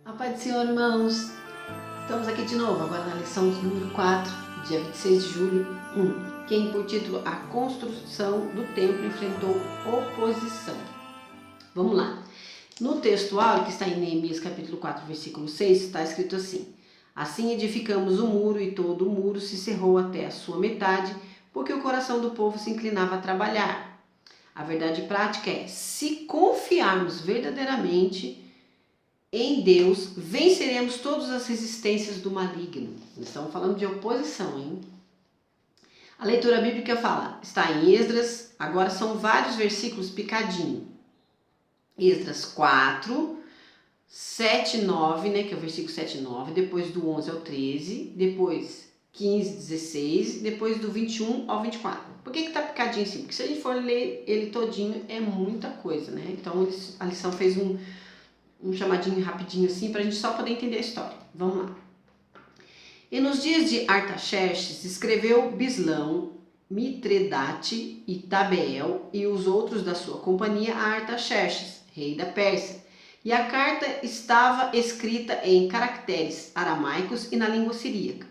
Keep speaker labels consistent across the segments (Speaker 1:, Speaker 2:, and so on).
Speaker 1: A paz do Senhor, irmãos. Estamos aqui de novo, agora na lição número 4, dia 26 de julho, que tem por título A Construção do Templo Enfrentou Oposição. Vamos lá. No textual, que está em Neemias capítulo 4, versículo 6, está escrito assim: Assim edificamos o muro e todo o muro se cerrou até a sua metade, porque o coração do povo se inclinava a trabalhar. A verdade prática é, se confiarmos verdadeiramente em Deus, venceremos todas as resistências do maligno. Estamos falando de oposição, hein? A leitura bíblica está em Esdras, agora são vários versículos picadinho. Esdras 4, 7, 9, né, que é o versículo 7 e 9, depois do 11 ao 13, depois 15, 16, depois do 21 ao 24. Por que está picadinho assim? Porque se a gente for ler ele todinho, é muita coisa, né? Então a lição fez um chamadinho rapidinho assim, para a gente só poder entender a história. Vamos lá. E nos dias de Artaxerxes, escreveu Bislão, Mitredate e Tabeel e os outros da sua companhia a Artaxerxes, rei da Pérsia. E a carta estava escrita em caracteres aramaicos e na língua siríaca.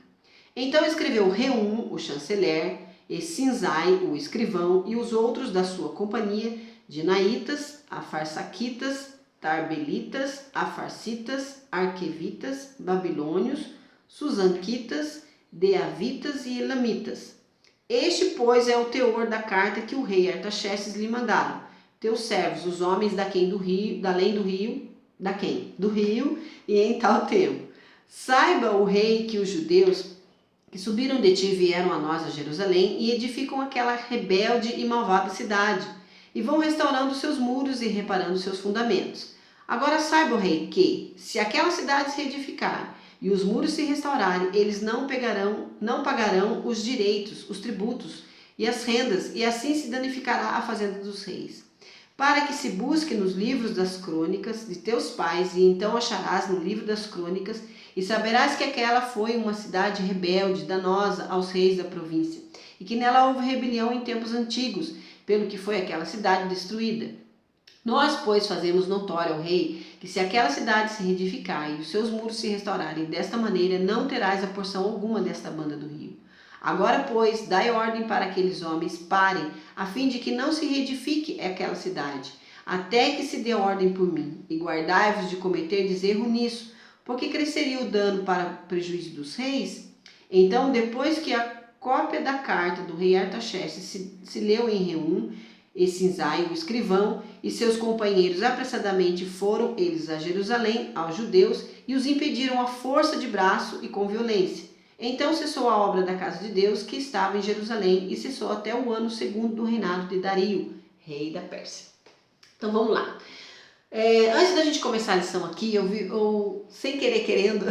Speaker 1: Então escreveu Reum, o chanceler, e Sinzai, o escrivão, e os outros da sua companhia, Dinaitas, Afarsaquitas, Tarbelitas, Afarcitas, Arquevitas, Babilônios, Susanquitas, Deavitas e Elamitas. Este, pois, é o teor da carta que o rei Artaxerxes lhe mandaram. Teus servos, os homens da do rio, e em tal tempo. Saiba o rei que os judeus que subiram de ti vieram a nós a Jerusalém e edificam aquela rebelde e malvada cidade, e vão restaurando seus muros e reparando seus fundamentos. Agora saiba, o rei, que, se aquela cidade se reedificar e os muros se restaurarem, eles não pagarão os direitos, os tributos e as rendas, e assim se danificará a fazenda dos reis. Para que se busque nos livros das crônicas de teus pais, e então acharás no livro das crônicas, e saberás que aquela foi uma cidade rebelde, danosa aos reis da província, e que nela houve rebelião em tempos antigos, pelo que foi aquela cidade destruída. Nós, pois, fazemos notório ao rei que se aquela cidade se reedificar e os seus muros se restaurarem desta maneira, não terás a porção alguma desta banda do rio. Agora, pois, dai ordem para aqueles homens parem, a fim de que não se reedifique aquela cidade, até que se dê ordem por mim, e guardai-vos de cometerdes erro nisso, porque cresceria o dano para prejuízo dos reis. Então, depois que a cópia da carta do rei Artaxerxes se leu em Reum, e Sinzai, o escrivão, e seus companheiros apressadamente foram eles a Jerusalém, aos judeus, e os impediram à força de braço e com violência. Então cessou a obra da casa de Deus que estava em Jerusalém, e cessou até o ano segundo do reinado de Dario, rei da Pérsia. Então vamos lá. Antes da gente começar a lição aqui, eu sem querer querendo,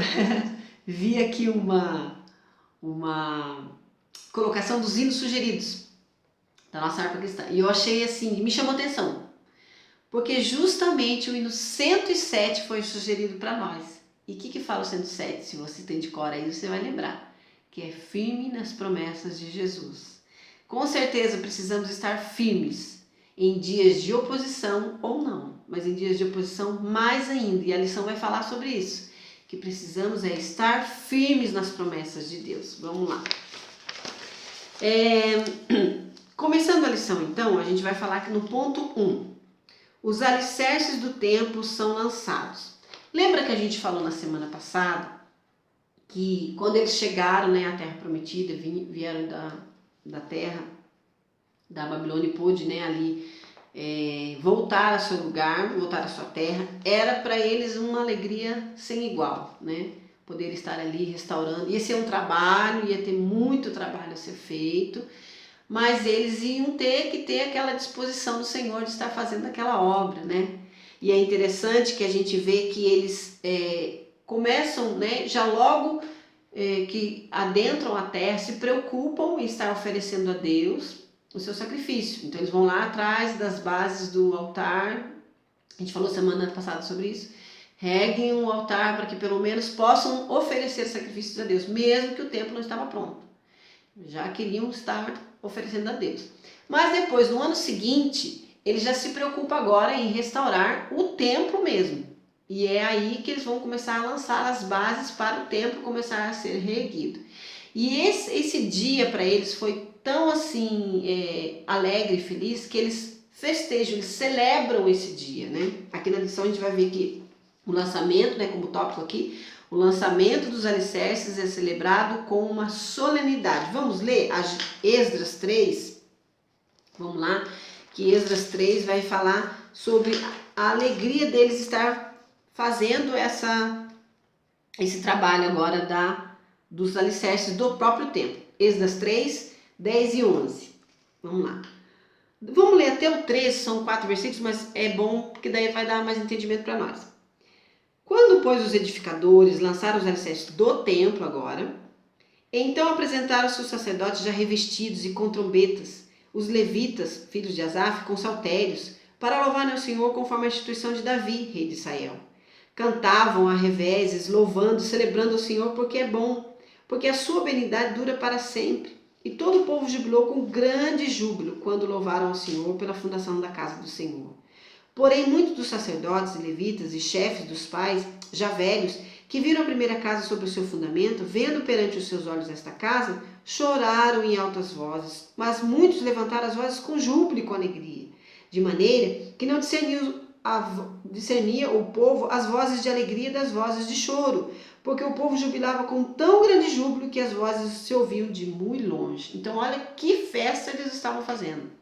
Speaker 1: vi aqui uma colocação dos hinos sugeridos da nossa harpa cristã. E eu achei assim, me chamou atenção. Porque justamente o hino 107 foi sugerido para nós. E o que fala o 107? Se você tem de cor aí, você vai lembrar. Que é firme nas promessas de Jesus. Com certeza precisamos estar firmes em dias de oposição ou não. Mas em dias de oposição mais ainda. E a lição vai falar sobre isso. Que precisamos é estar firmes nas promessas de Deus. Vamos lá. Começando a lição, então, a gente vai falar que no ponto 1, os alicerces do templo são lançados. Lembra que a gente falou na semana passada que quando eles chegaram, né, à Terra Prometida, vieram da terra da Babilônia e pôde, né, ali voltar ao seu lugar, voltar à sua terra, era para eles uma alegria sem igual, né? Poder estar ali restaurando. Ia ser um trabalho, ia ter muito trabalho a ser feito, mas eles iam ter que ter aquela disposição do Senhor de estar fazendo aquela obra, né? E é interessante que a gente vê que eles começam, né, já logo que adentram a terra, se preocupam em estar oferecendo a Deus o seu sacrifício. Então eles vão lá atrás das bases do altar, a gente falou semana passada sobre isso, reguem um altar para que pelo menos possam oferecer sacrifícios a Deus, mesmo que o templo não estava pronto. Já queriam estar oferecendo a Deus. Mas depois, no ano seguinte, ele já se preocupa agora em restaurar o templo mesmo. E é aí que eles vão começar a lançar as bases para o templo começar a ser reerguido. E esse dia para eles foi tão assim alegre e feliz que eles festejam, eles celebram esse dia, né? Aqui na lição a gente vai ver que o lançamento, né, como tópico aqui, o lançamento dos alicerces é celebrado com uma solenidade. Vamos ler Esdras 3? Vamos lá, que Esdras 3 vai falar sobre a alegria deles estar fazendo esse trabalho agora dos alicerces do próprio templo. Esdras 3, 10 e 11. Vamos lá. Vamos ler até o 13, são 4 versículos, mas é bom porque daí vai dar mais entendimento para nós. Quando, pois, os edificadores lançaram os alicerces do templo agora, então apresentaram-se os sacerdotes já revestidos e com trombetas, os levitas, filhos de Asaf, com saltérios, para louvarem ao Senhor conforme a instituição de Davi, rei de Israel. Cantavam a reveses, louvando, celebrando ao Senhor, porque é bom, porque a sua benignidade dura para sempre. E todo o povo jubilou com grande júbilo quando louvaram ao Senhor pela fundação da casa do Senhor. Porém, muitos dos sacerdotes e levitas e chefes dos pais, já velhos, que viram a primeira casa sobre o seu fundamento, vendo perante os seus olhos esta casa, choraram em altas vozes, mas muitos levantaram as vozes com júbilo e com alegria, de maneira que não discernia o povo as vozes de alegria das vozes de choro, porque o povo jubilava com tão grande júbilo que as vozes se ouviam de muito longe. Então, olha que festa eles estavam fazendo.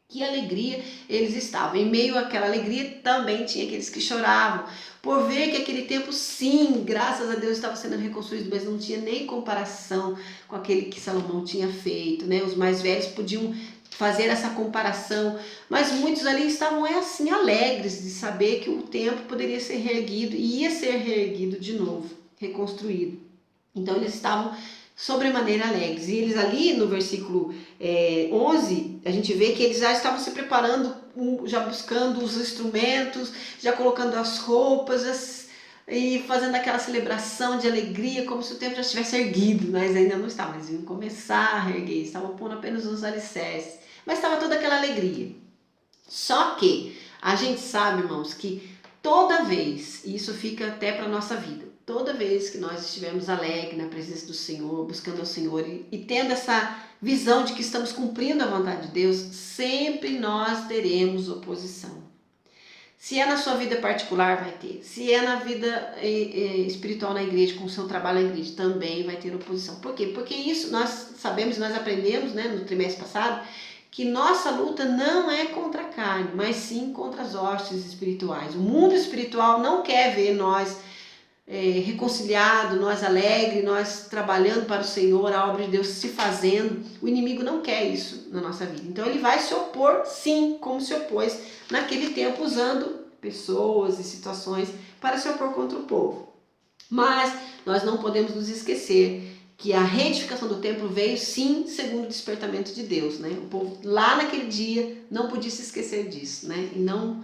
Speaker 1: Que alegria eles estavam. Em meio àquela alegria também tinha aqueles que choravam, por ver que aquele tempo, sim, graças a Deus, estava sendo reconstruído, mas não tinha nem comparação com aquele que Salomão tinha feito, né? Os mais velhos podiam fazer essa comparação, mas muitos ali estavam assim alegres de saber que o templo poderia ser reerguido e ia ser reerguido de novo, reconstruído. Então eles estavam sobremaneira alegres. E eles ali no versículo 11, a gente vê que eles já estavam se preparando, já buscando os instrumentos, já colocando as roupas e fazendo aquela celebração de alegria, como se o templo já estivesse erguido, mas ainda não estava. Eles iam começar a erguer, estavam pondo apenas os alicerces, mas estava toda aquela alegria. Só que a gente sabe, irmãos, que toda vez, e isso fica até para a nossa vida, toda vez que nós estivermos alegres na presença do Senhor, buscando ao Senhor e tendo essa visão de que estamos cumprindo a vontade de Deus, sempre nós teremos oposição. Se é na sua vida particular, vai ter. Se é na vida espiritual na igreja, com o seu trabalho na igreja, também vai ter oposição. Por quê? Porque isso nós sabemos, nós aprendemos, né, no trimestre passado, que nossa luta não é contra a carne, mas sim contra as hostes espirituais. O mundo espiritual não quer ver nós reconciliado, nós alegres, nós trabalhando para o Senhor, a obra de Deus se fazendo. O inimigo não quer isso na nossa vida. Então ele vai se opor, sim, como se opôs naquele tempo, usando pessoas e situações para se opor contra o povo. Mas nós não podemos nos esquecer que a reedificação do templo veio sim segundo o despertamento de Deus, né? O povo lá naquele dia não podia se esquecer disso, né? E não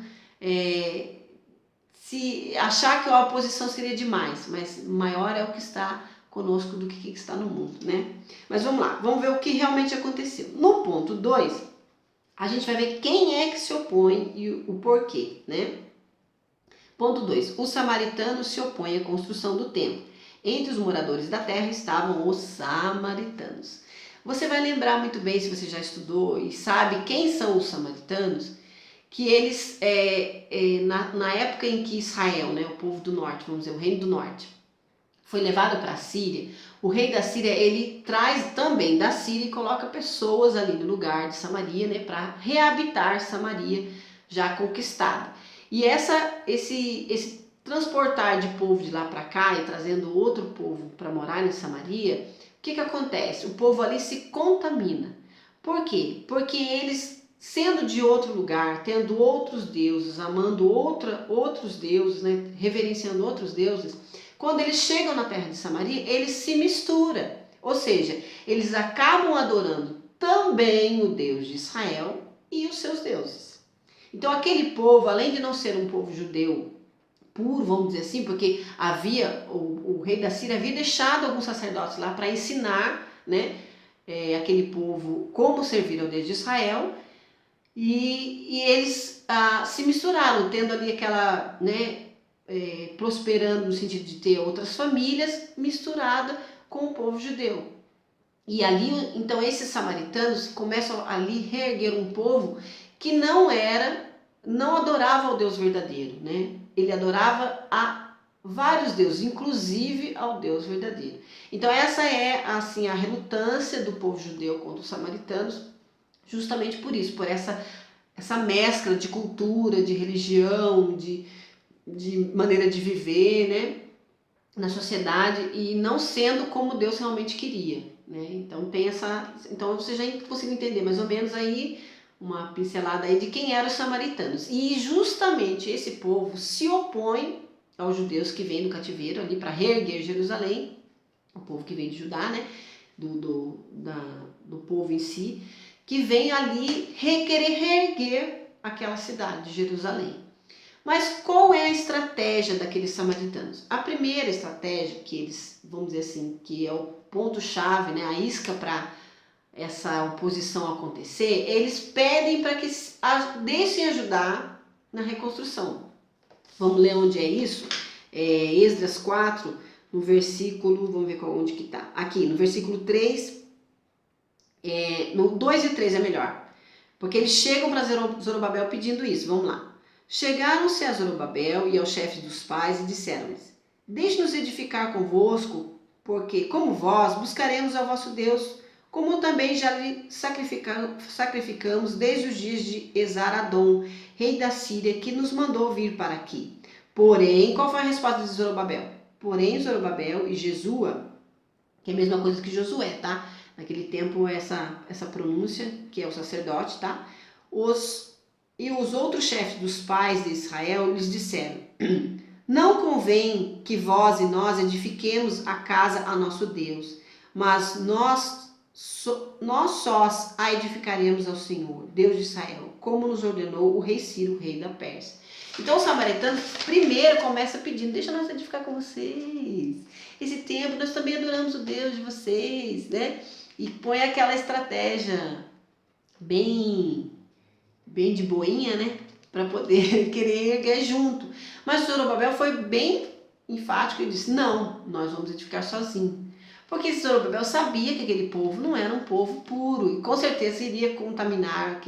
Speaker 1: se achar que a oposição seria demais, mas maior é o que está conosco do que está no mundo, né? Mas vamos lá, vamos ver o que realmente aconteceu. No ponto 2, a gente vai ver quem é que se opõe e o porquê, né? Ponto 2, os samaritanos se opõem à construção do templo. Entre os moradores da terra estavam os samaritanos. Você vai lembrar muito bem, se você já estudou e sabe quem são os samaritanos, que eles, na época em que Israel, né, o povo do norte, vamos dizer, o reino do norte, foi levado para a Síria, o rei da Síria, ele traz também da Síria e coloca pessoas ali no lugar de Samaria, né, para reabitar Samaria já conquistada. E esse transportar de povo de lá para cá e trazendo outro povo para morar em Samaria, o que acontece? O povo ali se contamina. Por quê? Porque eles, sendo de outro lugar, tendo outros deuses, amando outros deuses, né, reverenciando outros deuses, quando eles chegam na terra de Samaria, eles se misturam. Ou seja, eles acabam adorando também o Deus de Israel e os seus deuses. Então aquele povo, além de não ser um povo judeu puro, vamos dizer assim, porque havia o rei da Síria havia deixado alguns sacerdotes lá para ensinar, né, aquele povo como servir ao Deus de Israel, e eles se misturaram, tendo ali aquela, né, prosperando no sentido de ter outras famílias misturada com o povo judeu. E ali, então, esses samaritanos começam ali a reerguer um povo que não adorava ao Deus verdadeiro, né? Ele adorava a vários deuses, inclusive ao Deus verdadeiro. Então essa é assim a relutância do povo judeu contra os samaritanos, justamente por isso, por essa mescla de cultura, de religião, de maneira de viver, né, na sociedade, e não sendo como Deus realmente queria, né? Então você já conseguiu entender mais ou menos aí uma pincelada aí de quem eram os samaritanos. E justamente esse povo se opõe aos judeus que vêm do cativeiro ali para reerguer Jerusalém, o povo que vem de Judá, né, do povo em si, que vem ali querer reerguer aquela cidade de Jerusalém. Mas qual é a estratégia daqueles samaritanos? A primeira estratégia que eles, vamos dizer assim, que é o ponto-chave, né, a isca para essa oposição acontecer, eles pedem para que deixem ajudar na reconstrução. Vamos ler onde é isso? Esdras 4, no versículo, vamos ver onde que está. Aqui, no versículo 3, no 2 e 3 é melhor. Porque eles chegam para Zorobabel pedindo isso, vamos lá. Chegaram-se a Zorobabel e aos chefes dos pais e disseram-lhes: deixe-nos edificar convosco, porque, como vós, buscaremos ao vosso Deus, como também já lhe sacrificamos desde os dias de Esar-Adom, rei da Síria, que nos mandou vir para aqui. Porém, qual foi a resposta de Zorobabel? Porém, Zorobabel e Jesua, que é a mesma coisa que Josué, tá? Naquele tempo, essa pronúncia, que é o sacerdote, tá? Os outros chefes dos pais de Israel lhes disseram: não convém que vós e nós edifiquemos a casa a nosso Deus, mas nós sós a edificaremos ao Senhor, Deus de Israel, como nos ordenou o rei Ciro, rei da Pérsia. Então os samaritanos primeiro começam pedindo: deixa nós edificar com vocês. Esse tempo nós também adoramos o Deus de vocês, né? E põe aquela estratégia bem de boinha, né? Para poder querer erguer junto. Mas Zorobabel foi bem enfático e disse: não, nós vamos edificar sozinho. Porque Zorobabel sabia que aquele povo não era um povo puro e com certeza iria contaminar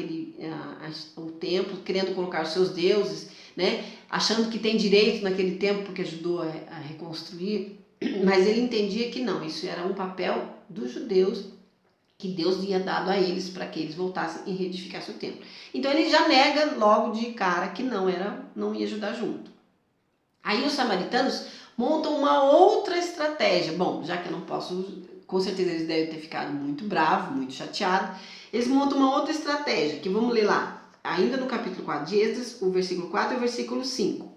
Speaker 1: o templo, querendo colocar os seus deuses, né? Achando que tem direito naquele tempo porque ajudou a reconstruir. Mas ele entendia que não, isso era um papel dos judeus que Deus tinha dado a eles para que eles voltassem e reedificassem o templo. Então ele já nega logo de cara que não ia ajudar junto. Aí os samaritanos montam uma outra estratégia. Bom, já que eu não posso, com certeza eles devem ter ficado muito bravos, muito chateados. Eles montam uma outra estratégia, que vamos ler lá, ainda no capítulo 4 de Esdras, o versículo 4 e o versículo 5.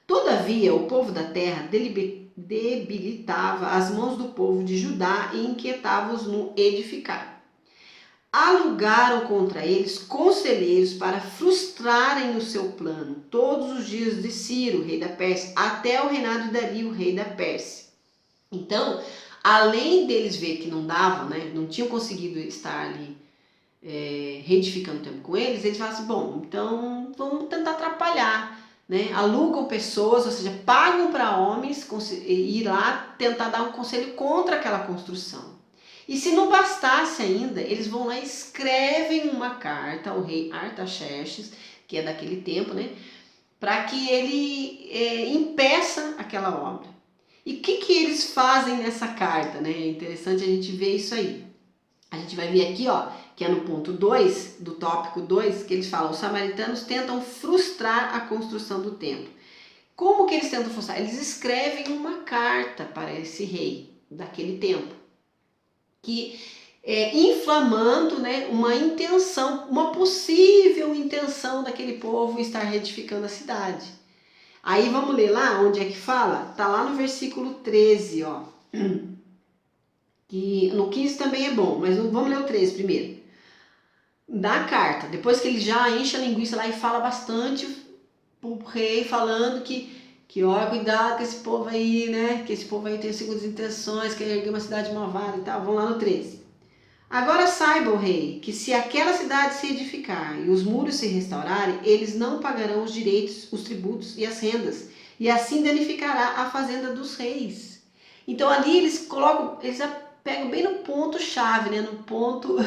Speaker 1: Todavia, o povo da terra debilitava as mãos do povo de Judá e inquietava-os no edificar. Alugaram contra eles conselheiros para frustrarem o seu plano todos os dias de Ciro, rei da Pérsia, até o reinado de Dario, rei da Pérsia. Então, além deles ver que não davam, né, não tinham conseguido estar ali reedificando o templo com eles falam assim: bom, então vamos tentar atrapalhar. Né? Alugam pessoas, ou seja, pagam para homens ir lá tentar dar um conselho contra aquela construção. E se não bastasse ainda, eles vão lá e escrevem uma carta ao rei Artaxerxes, que é daquele tempo, né, para que ele impeça aquela obra. E o que eles fazem nessa carta? Né? É interessante a gente ver isso aí. A gente vai ver aqui, ó, que é no ponto 2, do tópico 2, que eles falam: os samaritanos tentam frustrar a construção do templo. Como que eles tentam frustrar? Eles escrevem uma carta para esse rei daquele tempo, que inflamando, né, uma intenção, uma possível intenção daquele povo estar reedificando a cidade. Aí vamos ler lá onde é que fala? Tá lá no versículo 13, ó. Que no 15 também é bom, mas vamos ler o 13 primeiro. Da carta, depois que ele já enche a linguiça lá e fala bastante pro rei, falando que ó, cuidado com esse povo aí, né? Que esse povo aí tem segundas intenções, quer erguer uma cidade malvada e tal. Vamos lá no 13. Agora saiba, ó rei, que se aquela cidade se edificar e os muros se restaurarem, eles não pagarão os direitos, os tributos e as rendas, e assim danificará a fazenda dos reis. Então ali eles colocam, eles pegam bem no ponto chave, né? No ponto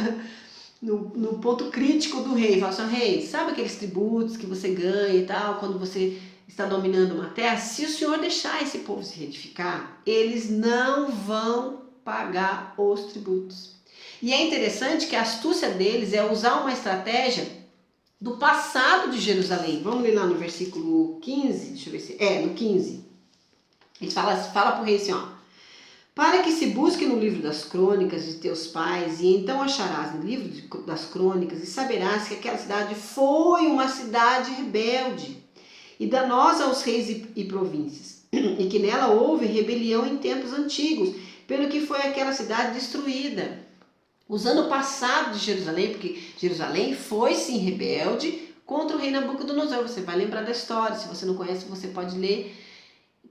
Speaker 1: no ponto crítico do rei. Fala assim, rei, sabe aqueles tributos que você ganha e tal, quando você está dominando uma terra? Se o senhor deixar esse povo se reedificar, eles não vão pagar os tributos. E é interessante que a astúcia deles é usar uma estratégia do passado de Jerusalém. Vamos ler lá no versículo 15, deixa eu ver se... no 15. Eles fala para o rei assim, ó. Para que se busque no livro das crônicas de teus pais, e então acharás no livro das crônicas, e saberás que aquela cidade foi uma cidade rebelde, e danosa aos reis e províncias, e que nela houve rebelião em tempos antigos, pelo que foi aquela cidade destruída. Usando o passado de Jerusalém, porque Jerusalém foi sim rebelde contra o rei Nabucodonosor. Você vai lembrar da história, se você não conhece, você pode ler.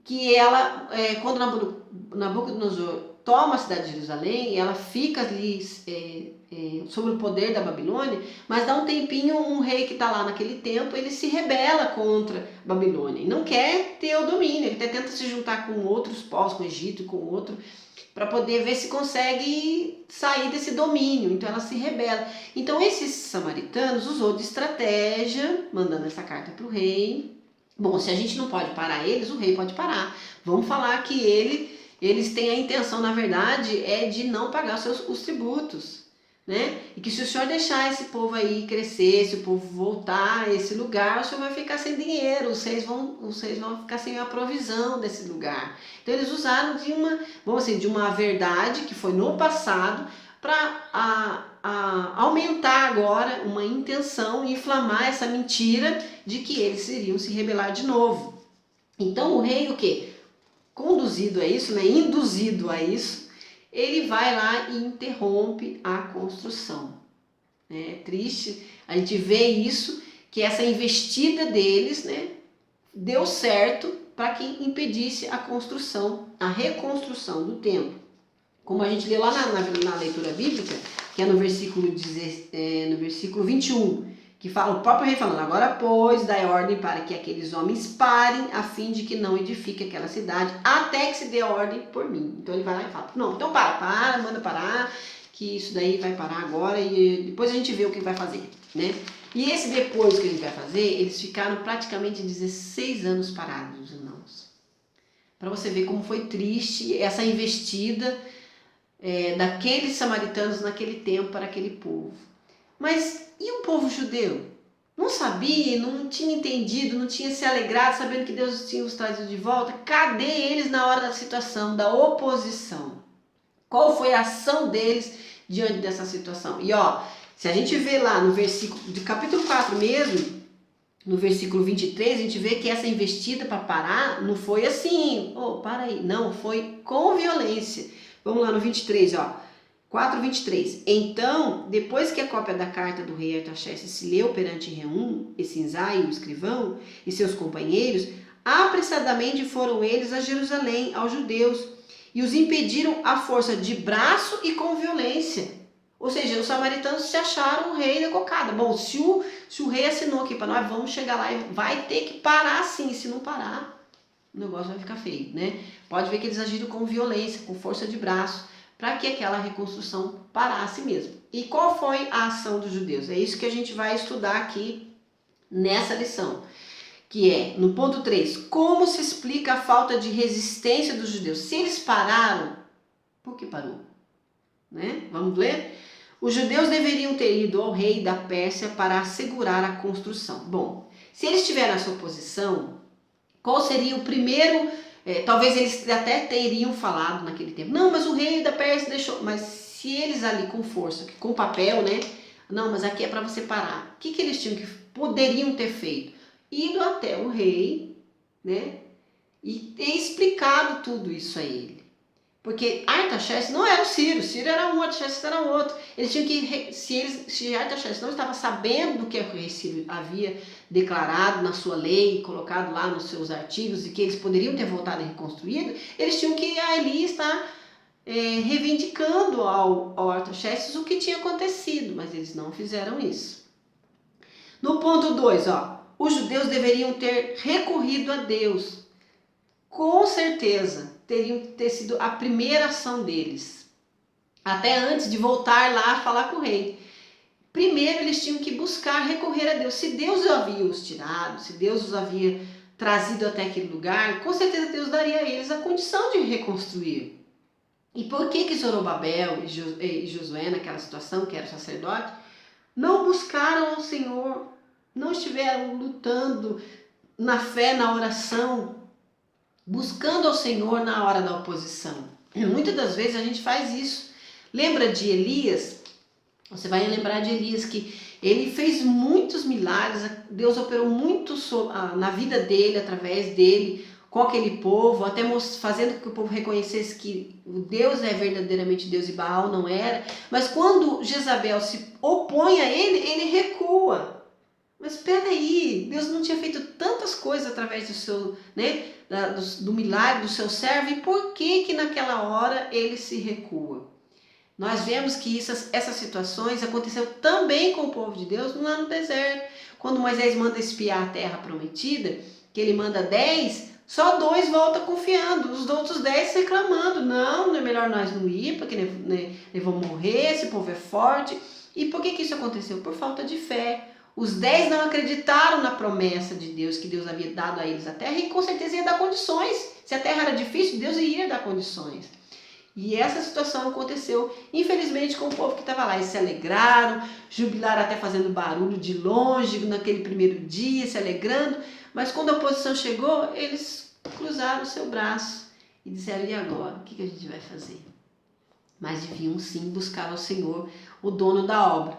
Speaker 1: Que ela, quando Nabucodonosor toma a cidade de Jerusalém, ela fica ali sob o poder da Babilônia, mas dá um tempinho, um rei que está lá naquele tempo, ele se rebela contra a Babilônia e não quer ter o domínio, ele até tenta se juntar com outros povos, com o Egito, com outro, para poder ver se consegue sair desse domínio. Então ela se rebela. Então esses samaritanos usou de estratégia, mandando essa carta para o rei. Bom, se a gente não pode parar eles, o rei pode parar. Vamos falar que eles têm a intenção, na verdade, é de não pagar os tributos, né? E que se o senhor deixar esse povo aí crescer, se o povo voltar a esse lugar, o senhor vai ficar sem dinheiro, vocês vão ficar sem a provisão desse lugar. Então eles usaram de uma verdade que foi no passado para aumentar agora uma intenção, inflamar essa mentira de que eles iriam se rebelar de novo. Então o rei, o quê? Conduzido a isso, né? Induzido a isso, ele vai lá e interrompe a construção. É triste a gente vê isso, que essa investida deles, né, deu certo para que impedisse a construção, a reconstrução do templo. Como a gente lê lá na leitura bíblica, que é no versículo 21, que fala, o próprio rei falando, agora pois, dai ordem para que aqueles homens parem, a fim de que não edifique aquela cidade, até que se dê ordem por mim. Então ele vai lá e fala, não, então manda parar, que isso daí vai parar agora e depois a gente vê o que vai fazer, né? E esse depois que a gente vai fazer, eles ficaram praticamente 16 anos parados, irmãos. Para você ver como foi triste essa investida daqueles samaritanos naquele tempo para aquele povo. Mas e o povo judeu? Não sabia, não tinha entendido, não tinha se alegrado, sabendo que Deus tinha os trazido de volta? Cadê eles na hora da situação, da oposição? Qual foi a ação deles diante dessa situação? E se a gente vê lá no versículo de capítulo 4 mesmo, no versículo 23, a gente vê que essa investida para parar não foi assim, para aí, não, foi com violência. Vamos lá no 23, 4:23. Então, depois que a cópia da carta do rei Artaxerxes se leu perante Reum, e Sinzai, o escrivão, e seus companheiros, apressadamente foram eles a Jerusalém, aos judeus, e os impediram à força de braço e com violência. Ou seja, os samaritanos se acharam o rei da cocada. Bom, se o rei assinou aqui para nós, vamos chegar lá e vai ter que parar sim. Se não parar, o negócio vai ficar feio, né? Pode ver que eles agiram com violência, com força de braço, para que aquela reconstrução parasse mesmo. E qual foi a ação dos judeus? É isso que a gente vai estudar aqui nessa lição, que é no ponto 3, como se explica a falta de resistência dos judeus? Se eles pararam, por que parou? Né? Vamos ler? Os judeus deveriam ter ido ao rei da Pérsia para assegurar a construção. Bom, se eles tiveram essa oposição, qual seria o primeiro... talvez eles até teriam falado naquele tempo, não, mas o rei da Pérsia deixou... Mas se eles ali com força, com papel, né? Não, mas aqui é para você parar. O que eles poderiam ter feito? Ido até o rei, né? E ter explicado tudo isso a ele. Porque Artaxerxes não era o Ciro era um, Artaxerxes era o outro. Eles tinham que, se Artaxerxes não estava sabendo do que o rei Ciro havia declarado na sua lei, colocado lá nos seus artigos, e que eles poderiam ter voltado e reconstruído, eles tinham que ali estar reivindicando ao Artaxerxes o que tinha acontecido, mas eles não fizeram isso. No ponto 2, os judeus deveriam ter recorrido a Deus. Com certeza, teriam que ter sido a primeira ação deles. Até antes de voltar lá a falar com o rei. Primeiro eles tinham que buscar recorrer a Deus. Se Deus havia os tirado, se Deus os havia trazido até aquele lugar, com certeza Deus daria a eles a condição de reconstruir. E por que Zorobabel e Josué, naquela situação, que era o sacerdote, não buscaram ao Senhor, não estiveram lutando na fé, na oração, buscando ao Senhor na hora da oposição? Muitas das vezes a gente faz isso. Lembra de Elias? Você vai lembrar de Elias, que ele fez muitos milagres, Deus operou muito na vida dele, através dele, com aquele povo, até fazendo com que o povo reconhecesse que o Deus é verdadeiramente Deus e Baal não era. Mas quando Jezabel se opõe a ele, ele recua. Mas espera aí, Deus não tinha feito tantas coisas através do seu, do milagre do seu servo, e por que naquela hora ele se recua? Nós vemos que essas situações aconteceram também com o povo de Deus lá no deserto. Quando Moisés manda espiar a terra prometida, que ele manda 10, só 2 voltam confiando, os outros 10 reclamando. Não é melhor nós não ir, porque nós vamos morrer, esse povo é forte. E por que isso aconteceu? Por falta de fé. Os 10 não acreditaram na promessa de Deus, que Deus havia dado a eles a terra, e com certeza ia dar condições. Se a terra era difícil, Deus iria dar condições. E essa situação aconteceu, infelizmente, com o povo que estava lá. Eles se alegraram, jubilaram até fazendo barulho de longe, naquele primeiro dia, se alegrando. Mas quando a oposição chegou, eles cruzaram o seu braço e disseram: e agora? O que a gente vai fazer? Mas deviam sim buscar ao Senhor, o dono da obra,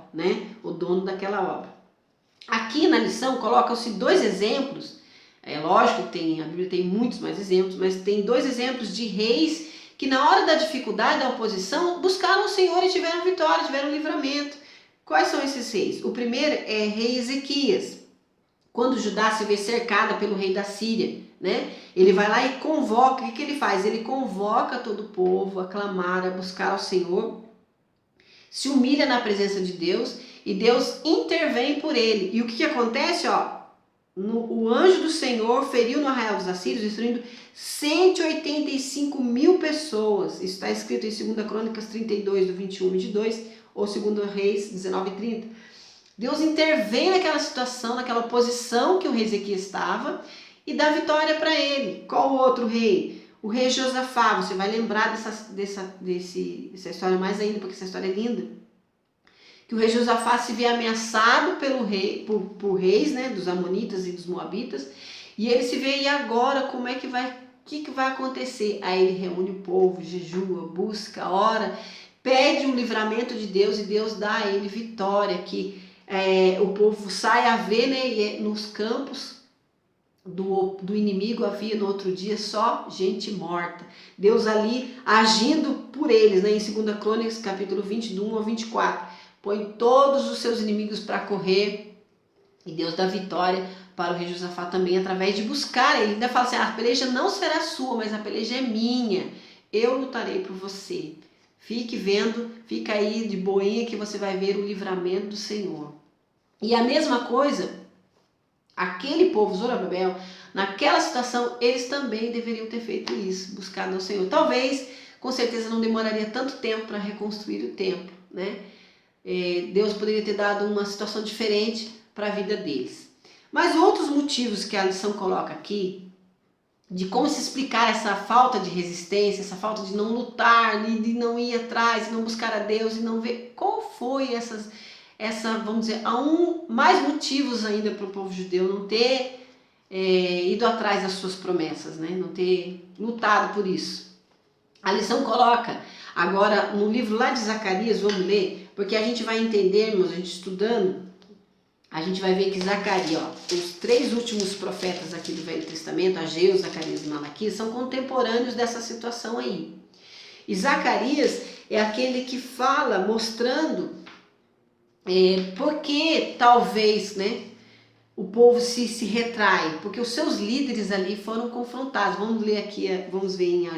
Speaker 1: o dono daquela obra. Aqui na lição colocam-se 2 exemplos. É lógico que a Bíblia tem muitos mais exemplos, mas tem 2 exemplos de reis que na hora da dificuldade, da oposição, buscaram o Senhor e tiveram vitória, tiveram livramento. Quais são esses reis? O primeiro é rei Ezequias. Quando Judá se vê cercada pelo rei da Síria, ele vai lá e convoca. O que ele faz? Ele convoca todo o povo a clamar, a buscar ao Senhor, se humilha na presença de Deus e Deus intervém por ele. E o que acontece? O anjo do Senhor feriu no arraial dos assírios, destruindo 185 mil pessoas. Isso está escrito em 2 Crônicas 32, do 21 e 22, ou 2 Reis 19 e 30. Deus intervém naquela situação, naquela oposição que o rei Ezequias estava, e dá vitória para ele. Qual o outro rei? O rei Josafá. Você vai lembrar dessa história mais ainda, porque essa história é linda. Que o rei Josafá se vê ameaçado por reis, dos amonitas e dos moabitas, e ele se vê: e agora como é que vai, o que vai acontecer? Aí ele reúne o povo, jejua, busca, ora, pede um livramento de Deus, e Deus dá a ele vitória, que o povo sai a ver, e nos campos do inimigo havia no outro dia só gente morta. Deus ali agindo por eles, em 2 Crônicas capítulo 21 ao 24. Põe todos os seus inimigos para correr, e Deus dá vitória para o rei Josafá também, através de buscar. Ele ainda fala assim: a peleja não será sua, mas a peleja é minha, eu lutarei por você. Fique vendo, fica aí de boinha que você vai ver o livramento do Senhor. E a mesma coisa, aquele povo, Zorobabel, naquela situação, eles também deveriam ter feito isso, buscado ao Senhor. Talvez, com certeza, não demoraria tanto tempo para reconstruir o templo, Deus poderia ter dado uma situação diferente para a vida deles. Mas outros motivos que a lição coloca aqui, de como se explicar essa falta de resistência, essa falta de não lutar, de não ir atrás, de não buscar a Deus, e não ver qual foi vamos dizer, mais motivos ainda para o povo judeu não ter ido atrás das suas promessas, não ter lutado por isso. A lição coloca agora no livro lá de Zacarias, vamos ler, porque a gente vai entender, irmãos, a gente estudando, a gente vai ver que Zacarias, os 3 últimos profetas aqui do Velho Testamento, Ageu, Zacarias e Malaquias, são contemporâneos dessa situação aí. E Zacarias é aquele que fala, mostrando porque talvez, o povo se retrai, porque os seus líderes ali foram confrontados. Vamos ler aqui, vamos ver em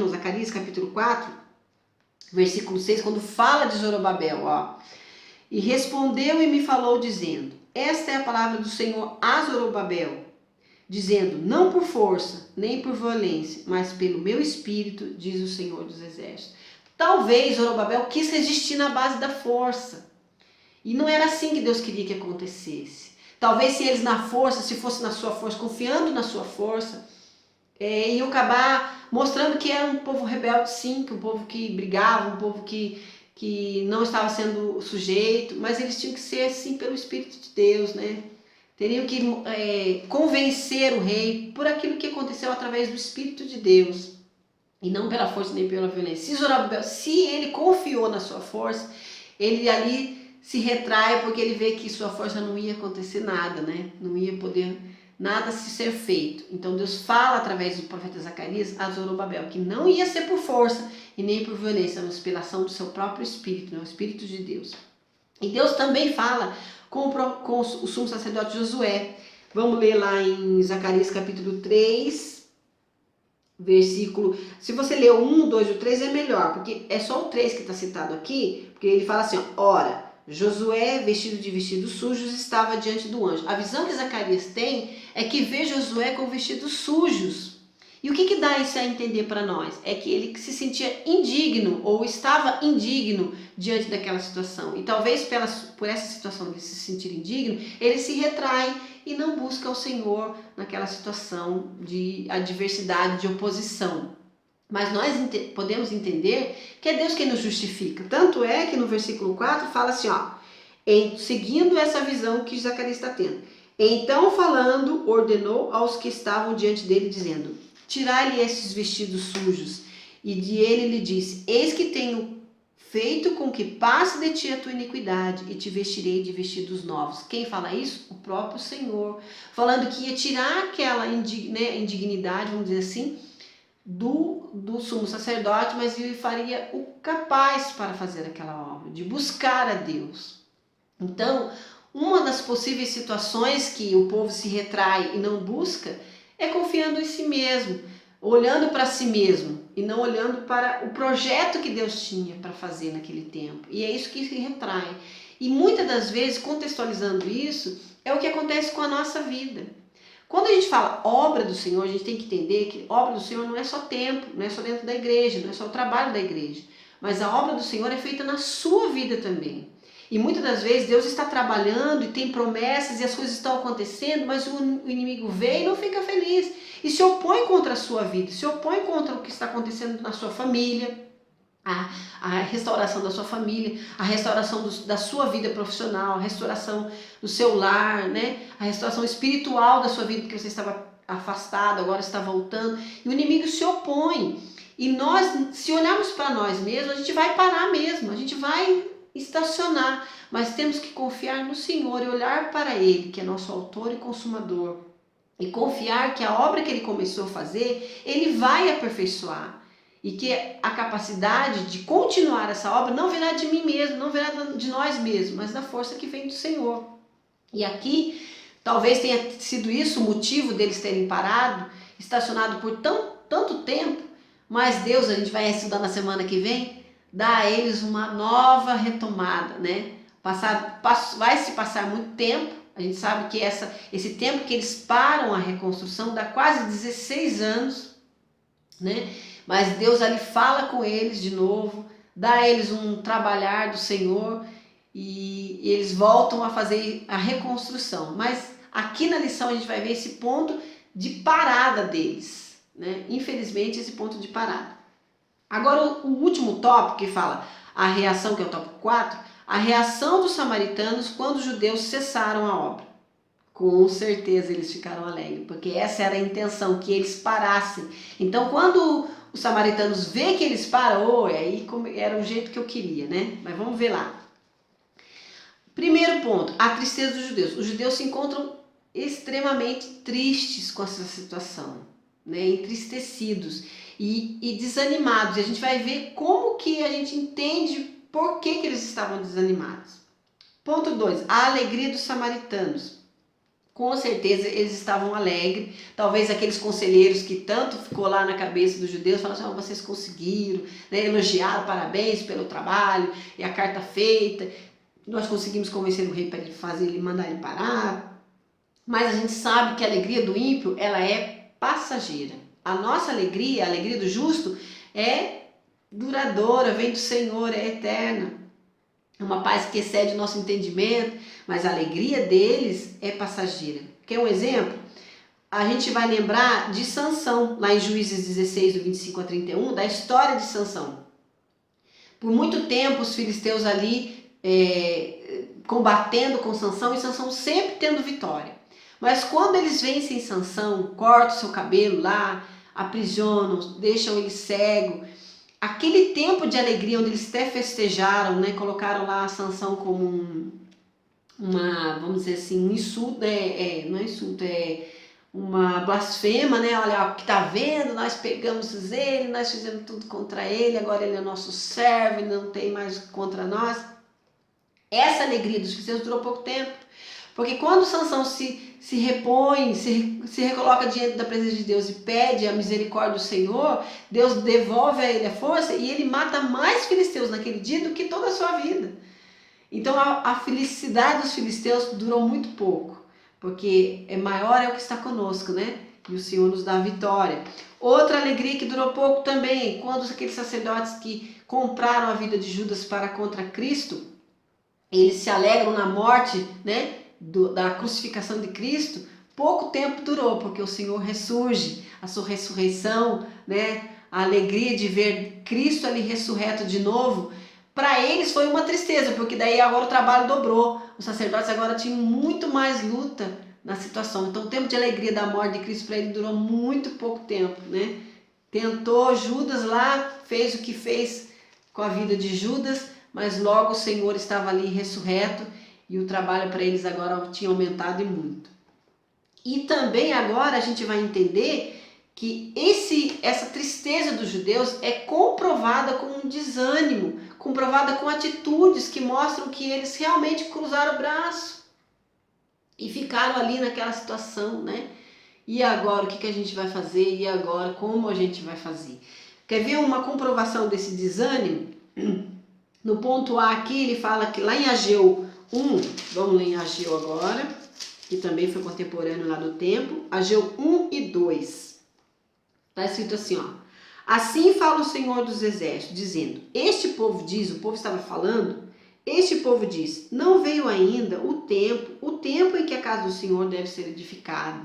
Speaker 1: Zacarias capítulo 4, versículo 6, quando fala de Zorobabel, ó. E respondeu e me falou dizendo, esta é a palavra do Senhor a Zorobabel, dizendo, não por força, nem por violência, mas pelo meu espírito, diz o Senhor dos Exércitos. Talvez Zorobabel quis resistir na base da força. E não era assim que Deus queria que acontecesse. Talvez se eles se fosse na sua força, confiando na sua força, iam acabar mostrando que era um povo rebelde sim, que um povo que brigava, um povo que não estava sendo sujeito, mas eles tinham que ser assim pelo Espírito de Deus, né? Teriam que convencer o rei por aquilo que aconteceu através do Espírito de Deus e não pela força nem pela violência. Se ele confiou na sua força, ele ali se retrai porque ele vê que sua força não ia acontecer nada, né? Não ia poder nada se ser feito. Então Deus fala através do profeta Zacarias a Zorobabel que não ia ser por força e nem por violência, mas pela ação do seu próprio Espírito, né? O Espírito de Deus. E Deus também fala com o sumo sacerdote Josué. Vamos ler lá em Zacarias capítulo 3, versículo... Se você ler o 1, o 2 e o 3 é melhor, porque é só o 3 que está citado aqui, porque ele fala assim, ora, Josué, vestido de vestidos sujos, estava diante do anjo. A visão que Zacarias tem é que vê Josué com vestidos sujos. E o que dá isso a entender para nós? É que ele se sentia indigno ou estava indigno diante daquela situação. E talvez por essa situação de se sentir indigno, ele se retrai e não busca o Senhor naquela situação de adversidade, de oposição. Mas nós podemos entender que é Deus quem nos justifica. Tanto é que no versículo 4 fala assim, ó, seguindo essa visão que Zacarias está tendo. Então falando, ordenou aos que estavam diante dele, dizendo, tirai-lhe esses vestidos sujos. E de ele lhe disse, eis que tenho feito com que passe de ti a tua iniquidade e te vestirei de vestidos novos. Quem fala isso? O próprio Senhor. Falando que ia tirar aquela indignidade, vamos dizer assim, do sumo sacerdote, mas ele faria o capaz para fazer aquela obra, de buscar a Deus. Então, uma das possíveis situações que o povo se retrai e não busca é confiando em si mesmo, olhando para si mesmo e não olhando para o projeto que Deus tinha para fazer naquele tempo. E é isso que se retrai. E muitas das vezes, contextualizando isso, é o que acontece com a nossa vida. Quando a gente fala obra do Senhor, a gente tem que entender que obra do Senhor não é só tempo, não é só dentro da igreja, não é só o trabalho da igreja. Mas a obra do Senhor é feita na sua vida também. E muitas das vezes Deus está trabalhando e tem promessas e as coisas estão acontecendo, mas o inimigo vê e não fica feliz. E se opõe contra a sua vida, se opõe contra o que está acontecendo na sua família, a restauração da sua família, a restauração da sua vida profissional, a restauração do seu lar, né? A restauração espiritual da sua vida, porque você estava afastado, agora está voltando. E o inimigo se opõe. E nós, se olharmos para nós mesmos, a gente vai parar mesmo, a gente vai estacionar. Mas temos que confiar no Senhor e olhar para Ele, que é nosso autor e consumador. E confiar que a obra que Ele começou a fazer, Ele vai aperfeiçoar. E que a capacidade de continuar essa obra não virá de mim mesmo, não virá de nós mesmos, mas da força que vem do Senhor. E aqui, talvez tenha sido isso o motivo deles terem parado, estacionado por tanto tempo, mas Deus, a gente vai estudar na semana que vem, dá a eles uma nova retomada, né? Vai se passar muito tempo, a gente sabe que esse tempo que eles param a reconstrução dá quase 16 anos, né? Mas Deus ali fala com eles de novo, dá a eles um trabalhar do Senhor e eles voltam a fazer a reconstrução. Mas aqui na lição a gente vai ver esse ponto de parada deles, né? Infelizmente, esse ponto de parada. Agora o último tópico que fala a reação, que é o tópico 4, a reação dos samaritanos quando os judeus cessaram a obra. Com certeza eles ficaram alegres, porque essa era a intenção, que eles parassem. Então, quando os samaritanos vê que eles param, aí era o jeito que eu queria, né? Mas vamos ver lá. Primeiro ponto, a tristeza dos judeus. Os judeus se encontram extremamente tristes com essa situação, né? Entristecidos e desanimados. E a gente vai ver como que a gente entende por que eles estavam desanimados. Ponto 2, a alegria dos samaritanos. Com certeza eles estavam alegres. Talvez aqueles conselheiros que tanto ficou lá na cabeça dos judeus falaram assim, vocês conseguiram, né? Elogiaram, parabéns pelo trabalho, e a carta feita, nós conseguimos convencer o rei para ele mandar ele parar. Mas a gente sabe que a alegria do ímpio, ela é passageira. A nossa alegria, a alegria do justo, é duradoura, vem do Senhor, é eterna. É uma paz que excede o nosso entendimento, mas a alegria deles é passageira. Quer um exemplo? A gente vai lembrar de Sansão, lá em Juízes 16, do 25 a 31, da história de Sansão. Por muito tempo os filisteus ali combatendo com Sansão, e Sansão sempre tendo vitória. Mas quando eles vencem Sansão, cortam seu cabelo lá, aprisionam, deixam ele cego, aquele tempo de alegria onde eles até festejaram, né, colocaram lá a Sansão como vamos dizer assim, um insulto, não é insulto, é uma blasfema, né? Olha, o que tá vendo, nós pegamos ele, nós fizemos tudo contra ele, agora ele é nosso servo, ele não tem mais contra nós. Essa alegria dos filisteus durou pouco tempo, porque quando Sansão se repõe, se recoloca diante da presença de Deus e pede a misericórdia do Senhor, Deus devolve a ele a força e ele mata mais filisteus naquele dia do que toda a sua vida. Então a felicidade dos filisteus durou muito pouco, porque maior é o que está conosco, né? E o Senhor nos dá a vitória. Outra alegria que durou pouco também, quando aqueles sacerdotes que compraram a vida de Judas para contra Cristo, eles se alegram na morte, né, da crucificação de Cristo, pouco tempo durou, porque o Senhor ressurge, a sua ressurreição, né, a alegria de ver Cristo ali ressurreto de novo, para eles foi uma tristeza, porque daí agora o trabalho dobrou, os sacerdotes agora tinham muito mais luta na situação, então o tempo de alegria da morte de Cristo para ele durou muito pouco tempo, né? Tentou, Judas lá, fez o que fez com a vida de Judas, mas logo o Senhor estava ali ressurreto e o trabalho para eles agora tinha aumentado e muito. E também agora a gente vai entender que essa tristeza dos judeus é comprovada com um desânimo, comprovada com atitudes que mostram que eles realmente cruzaram o braço e ficaram ali naquela situação, né? E agora o que a gente vai fazer? E agora como a gente vai fazer? Quer ver uma comprovação desse desânimo? No ponto A aqui ele fala que lá em Ageu 1, vamos ler em Ageu agora, que também foi contemporâneo lá do tempo, Ageu 1 e 2. Está escrito assim, ó. Assim fala o Senhor dos Exércitos, dizendo, este povo diz, o povo estava falando, este povo diz, não veio ainda o tempo em que a casa do Senhor deve ser edificada.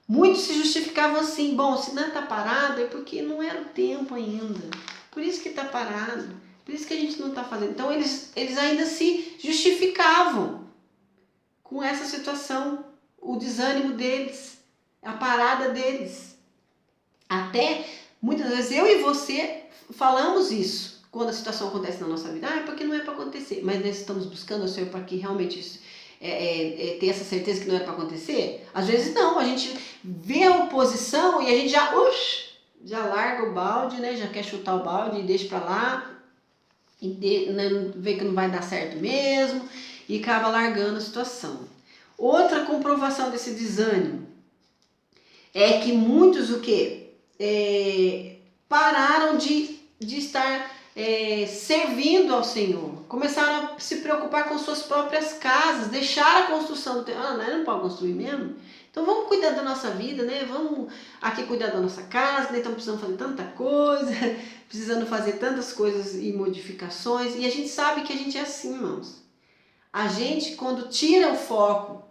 Speaker 1: Muitos se justificavam assim, bom, se não está parado é porque não era o tempo ainda, por isso que está parado, por isso que a gente não está fazendo. Então eles ainda se justificavam com essa situação, o desânimo deles, a parada deles. Até muitas vezes eu e você falamos isso quando a situação acontece na nossa vida. É porque não é para acontecer. Mas nós estamos buscando o Senhor para que realmente isso, ter essa certeza que não era para acontecer. Às vezes não, a gente vê a oposição e a gente já larga o balde, né? Já quer chutar o balde e deixa para lá. E vê que não vai dar certo mesmo e acaba largando a situação. Outra comprovação desse desânimo é que muitos pararam de estar servindo ao Senhor, começaram a se preocupar com suas próprias casas, deixaram a construção do templo. Não pode construir mesmo? Então vamos cuidar da nossa vida, né? Vamos aqui cuidar da nossa casa, que estamos precisando fazer tanta coisa, precisando fazer tantas coisas e modificações, e a gente sabe que a gente é assim, irmãos. A gente, quando tira o foco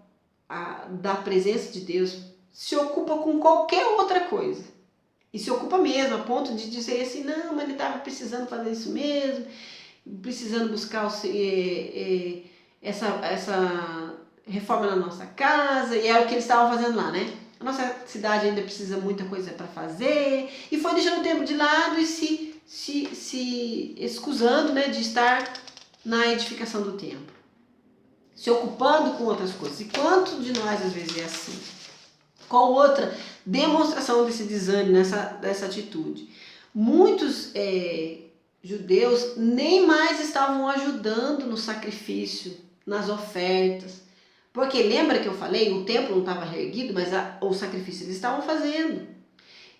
Speaker 1: da presença de Deus, se ocupa com qualquer outra coisa. E se ocupa mesmo, a ponto de dizer assim, não, mas ele estava precisando fazer isso mesmo, precisando buscar essa reforma na nossa casa, e era o que eles estavam fazendo lá, né? A nossa cidade ainda precisa muita coisa para fazer, e foi deixando o tempo de lado e se excusando, né, de estar na edificação do templo, se ocupando com outras coisas. E quanto de nós às vezes é assim? Qual outra demonstração desse desânimo, dessa atitude? Muitos judeus nem mais estavam ajudando no sacrifício, nas ofertas, Porque lembra que eu falei, o templo não estava reerguido, mas o sacrifício eles estavam fazendo.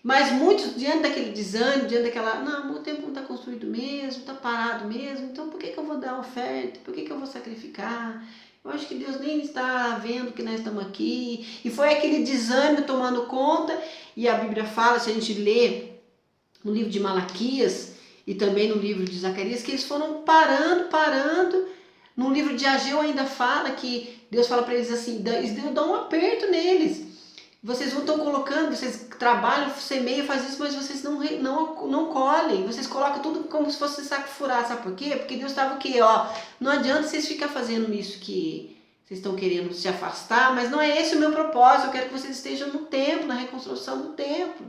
Speaker 1: Mas muitos, diante daquele desânimo, diante daquela, não, o templo não está construído mesmo, está parado mesmo, então por que eu vou dar oferta? Por que eu vou sacrificar? Eu acho que Deus nem está vendo que nós estamos aqui. E foi aquele desânimo tomando conta, e a Bíblia fala, se a gente lê no livro de Malaquias e também no livro de Zacarias, que eles foram parando. No livro de Ageu ainda fala que Deus fala para eles assim, Deus dá um aperto neles. Vocês estão colocando, vocês trabalham, semeiam, fazem isso, mas vocês não colhem. Vocês colocam tudo como se fosse saco furado. Sabe por quê? Porque Deus estava o quê? Ó, não adianta vocês ficar fazendo isso que vocês estão querendo se afastar, mas não é esse o meu propósito. Eu quero que vocês estejam no templo, na reconstrução do templo.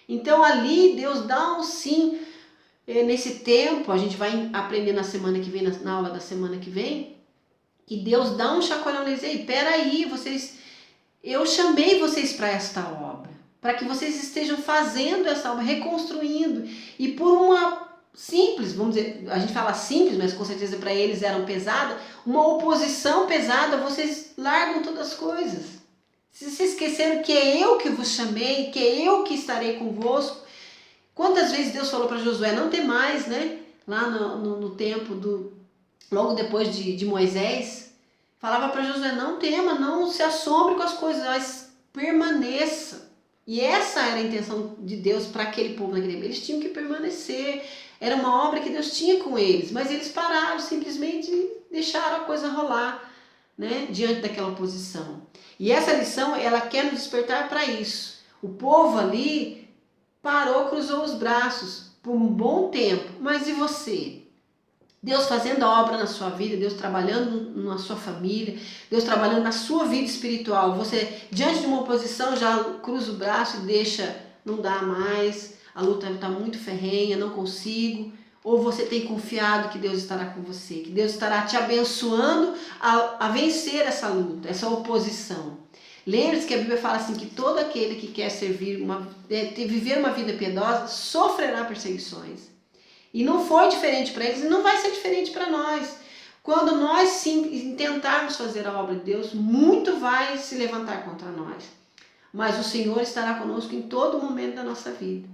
Speaker 1: Então ali Deus dá um sim. Nesse tempo, a gente vai aprender na semana que vem, na aula da semana que vem, que Deus dá um chacoalhão neles. Ei, peraí, eu chamei vocês para esta obra, para que vocês estejam fazendo essa obra, reconstruindo, e por uma simples, vamos dizer, a gente fala simples, mas com certeza para eles eram pesada, uma oposição pesada, vocês largam todas as coisas. Se vocês esqueceram que é eu que vos chamei, que é eu que estarei convosco. Quantas vezes Deus falou para Josué não ter mais, né? Lá no tempo logo depois de Moisés, falava para Josué, não tema, não se assombre com as coisas, mas permaneça. E essa era a intenção de Deus para aquele povo naquele tempo. Eles tinham que permanecer. Era uma obra que Deus tinha com eles, mas eles pararam, simplesmente deixaram a coisa rolar, né? Diante daquela oposição. E essa lição, ela quer nos despertar para isso. O povo ali parou, cruzou os braços por um bom tempo. Mas e você? Deus fazendo a obra na sua vida, Deus trabalhando na sua família, Deus trabalhando na sua vida espiritual. Você, diante de uma oposição, já cruza o braço e deixa, não dá mais, a luta está muito ferrenha, não consigo. Ou você tem confiado que Deus estará com você, que Deus estará te abençoando a vencer essa luta, essa oposição. Lembre-se que a Bíblia fala assim, que todo aquele que quer viver uma vida piedosa sofrerá perseguições. E não foi diferente para eles e não vai ser diferente para nós. Quando nós sim tentarmos fazer a obra de Deus, muito vai se levantar contra nós. Mas o Senhor estará conosco em todo momento da nossa vida.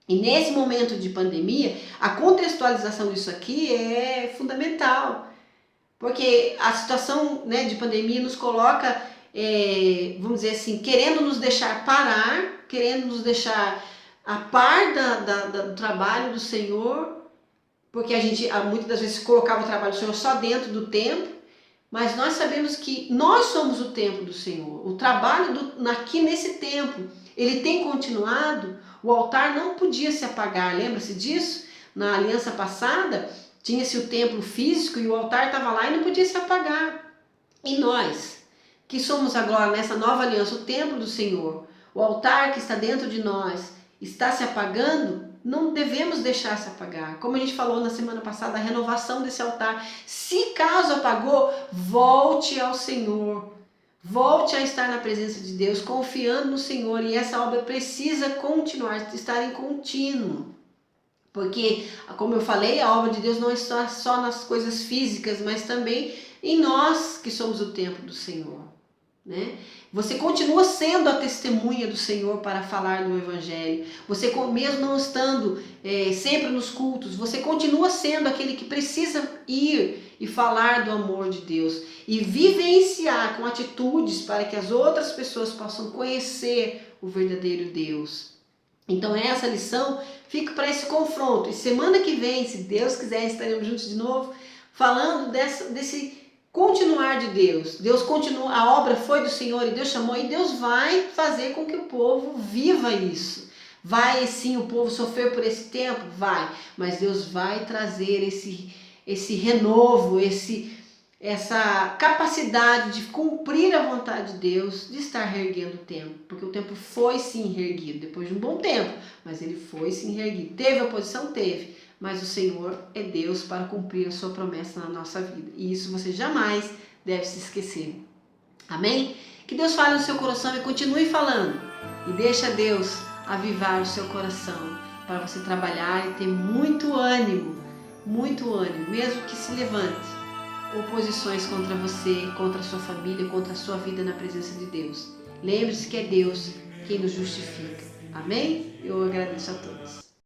Speaker 1: E nesse momento de pandemia, a contextualização disso aqui é fundamental. Porque a situação, né, de pandemia nos coloca, vamos dizer assim, querendo nos deixar parar, querendo nos deixar a par do trabalho do Senhor, porque a gente muitas das vezes colocava o trabalho do Senhor só dentro do templo, mas nós sabemos que nós somos o templo do Senhor. O trabalho aqui nesse templo, ele tem continuado, o altar não podia se apagar, lembra-se disso? Na aliança passada, tinha-se o templo físico e o altar estava lá e não podia se apagar. E nós, que somos agora nessa nova aliança, o templo do Senhor, o altar que está dentro de nós, está se apagando, não devemos deixar se apagar. Como a gente falou na semana passada, a renovação desse altar. Se caso apagou, volte ao Senhor. Volte a estar na presença de Deus, confiando no Senhor. E essa obra precisa continuar, estar em contínuo. Porque, como eu falei, a obra de Deus não está só nas coisas físicas, mas também em nós que somos o templo do Senhor. Né? Você continua sendo a testemunha do Senhor para falar do Evangelho. Você, mesmo não estando sempre nos cultos, você continua sendo aquele que precisa ir e falar do amor de Deus e vivenciar com atitudes para que as outras pessoas possam conhecer o verdadeiro Deus. Então essa lição fica para esse confronto. E semana que vem, se Deus quiser, estaremos juntos de novo, falando desse continuar de Deus. Deus continua, a obra foi do Senhor e Deus chamou, e Deus vai fazer com que o povo viva isso. Vai sim o povo sofrer por esse tempo? Vai, mas Deus vai trazer esse renovo, essa capacidade de cumprir a vontade de Deus, de estar reerguendo o templo, porque o templo foi sim reerguido, depois de um bom tempo, mas ele foi sim reerguido. Teve oposição? Teve. Mas o Senhor é Deus para cumprir a sua promessa na nossa vida. E isso você jamais deve se esquecer. Amém? Que Deus fale no seu coração e continue falando. E deixa Deus avivar o seu coração para você trabalhar e ter muito ânimo, mesmo que se levante oposições contra você, contra a sua família, contra a sua vida na presença de Deus. Lembre-se que é Deus quem nos justifica. Amém? Eu agradeço a todos.